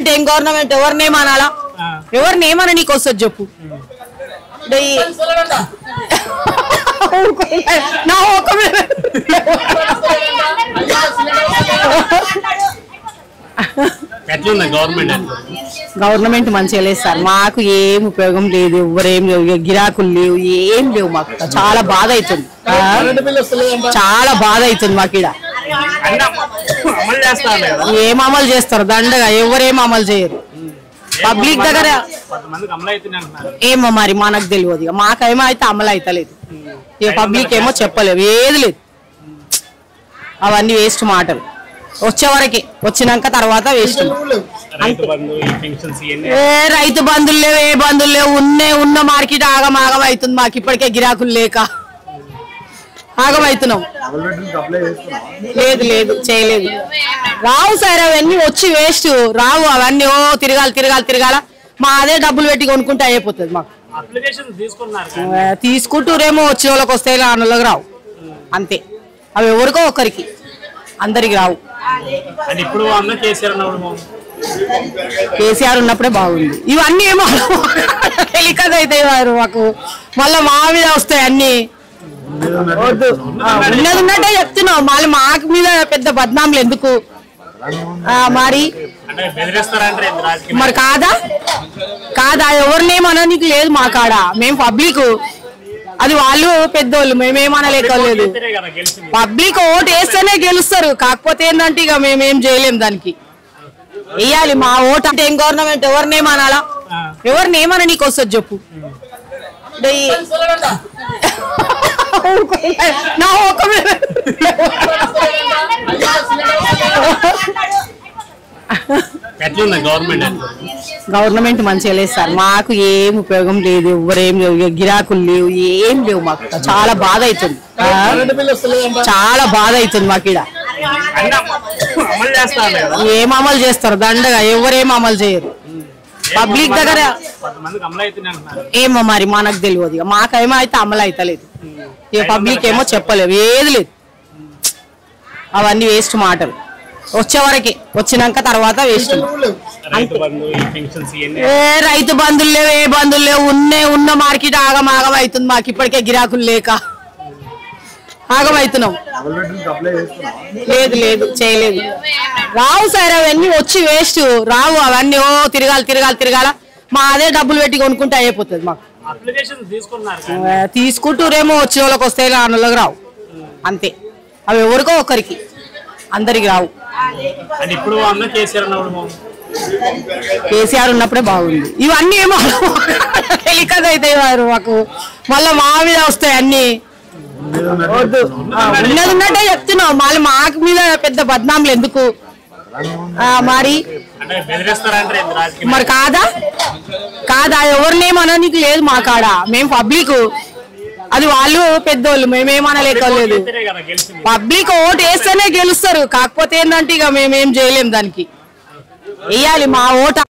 ఏం గవర్నమెంట్ ఎవరిని ఏమనాలా ఎవరిని ఏమన్నా నీకు వస్తుంది చెప్పు నా గవర్నమెంట్ మంచిగా లేదు సార్ మాకు ఏం ఉపయోగం లేదు ఎవరేం లేవు గిరాకులు లేవు ఏం లేవు మాకు చాలా బాధ అవుతుంది మాకు ఇక్కడ ఏం అమలు చేస్తారు దండగా ఎవరేం అమలు చేయరు పబ్లిక్ దగ్గర ఏమో మరి మనకు తెలియదు ఇక మాకేమో అయితే అమలు అవుతలేదు ఇక పబ్లిక్ ఏమో చెప్పలేవు ఏది లేదు అవన్నీ వేస్ట్ మాటలు వచ్చే వరకే వచ్చినాక తర్వాత వేస్ట్ రైతు బంధువులు లేవు ఏ బంధువులు లేవు ఉన్న మార్కెట్ ఆగమాగం అవుతుంది మాకు ఇప్పటికే గిరాకులు లేక ఆగమవుతున్నాం లేదు లేదు చేయలేదు రావు సార్ అవన్నీ వచ్చి వేస్ట్ రావు అవన్నీ ఓ తిరగాల మా అదే డబ్బులు పెట్టి కొనుక్కుంటే అయిపోతుంది మాకు తీసుకుంటూరేమో వచ్చిన వాళ్ళకి వస్తే రాని వాళ్ళకి రావు అంతే అవి ఎవరికో ఒకరికి అందరికి రావు కేసీఆర్ ఉన్నప్పుడే బాగుంది ఇవన్నీ ఏమో టెలికాజ్ అవుతాయి వారు మాకు మళ్ళా మా మీద వస్తాయి అన్ని ఉన్నట్టే చెప్తున్నావు మళ్ళీ మాకు మీద పెద్ద బద్నాములు ఎందుకు మరి మరి కాదా ఎవరినేమన్నా నీకు లేదు మా కాడ మేము పబ్లిక్ అది వాళ్ళు పెద్దోళ్ళు మేమేమనలేకలేదు పబ్లిక్ ఓటు వేస్తేనే గెలుస్తారు కాకపోతే ఏంటంటే ఇక మేమేం చేయలేం దానికి వేయాలి మా ఓటు అంటే ఏం గవర్నమెంట్ ఎవరినేమనాలా ఎవరిని ఏమన్నా నీకు వస్తుంది చెప్పు నా గవర్నమెంట్ మంచిగా లేదు సార్ మాకు ఏం ఉపయోగం లేదు ఎవరేం లేవు గిరాకులు లేవు ఏం లేవు మాకు చాలా బాధ అవుతుంది మాకు ఇక్కడ ఏం అమలు చేస్తారు దండగా ఎవరేం అమలు చేయరు పబ్లిక్ దగ్గర ఏమో మరి మనకు తెలియదు ఇక మాకేమో అయితే అమలు అవుతలేదు ఇక పబ్లిక్ ఏమో చెప్పలేవు ఏది లేదు అవన్నీ వేస్ట్ మాటలు వచ్చే వరకే వచ్చినాక తర్వాత వేస్ట్ రైతు బంధువులు లేవు ఏ బంధువులు లేవు ఉన్న మార్కెట్ ఆగమాగం అవుతుంది మాకు ఇప్పటికే గిరాకులు లేక ఆగమవుతున్నాం లేదు లేదు చేయలేదు రావు సార్ అవన్నీ వచ్చి వేస్ట్ రావు అవన్నీ ఓ తిరగాల మా అదే డబ్బులు పెట్టి కొనుక్కుంటే అయిపోతుంది మాకు తీసుకుంటూరేమో వచ్చిన వాళ్ళకి వస్తే రాని వాళ్ళకి రావు అంతే అవి ఎవరికో ఒకరికి అందరికి రావు కేసీఆర్ ఉన్నప్పుడే బాగుంది ఇవన్నీ ఏమో టెలికాజ్ అవుతాయి వారు మాకు మళ్ళా మా మీద వస్తాయి అన్ని ఉన్నట్టే చెప్తున్నావు మళ్ళీ మాకు మీద పెద్ద బద్నాములు ఎందుకు మరి కాదా ఎవరినేమన్నా నీకు లేదు మా కాడ మేము పబ్లిక్ అది వాళ్ళు పెద్దోళ్ళు మేమేమనలేకలేదు పబ్లిక్ ఓటు వేస్తేనే గెలుస్తారు కాకపోతే ఏంటంటే ఇక మేమేం చేయలేం దానికి వేయాలి మా ఓటు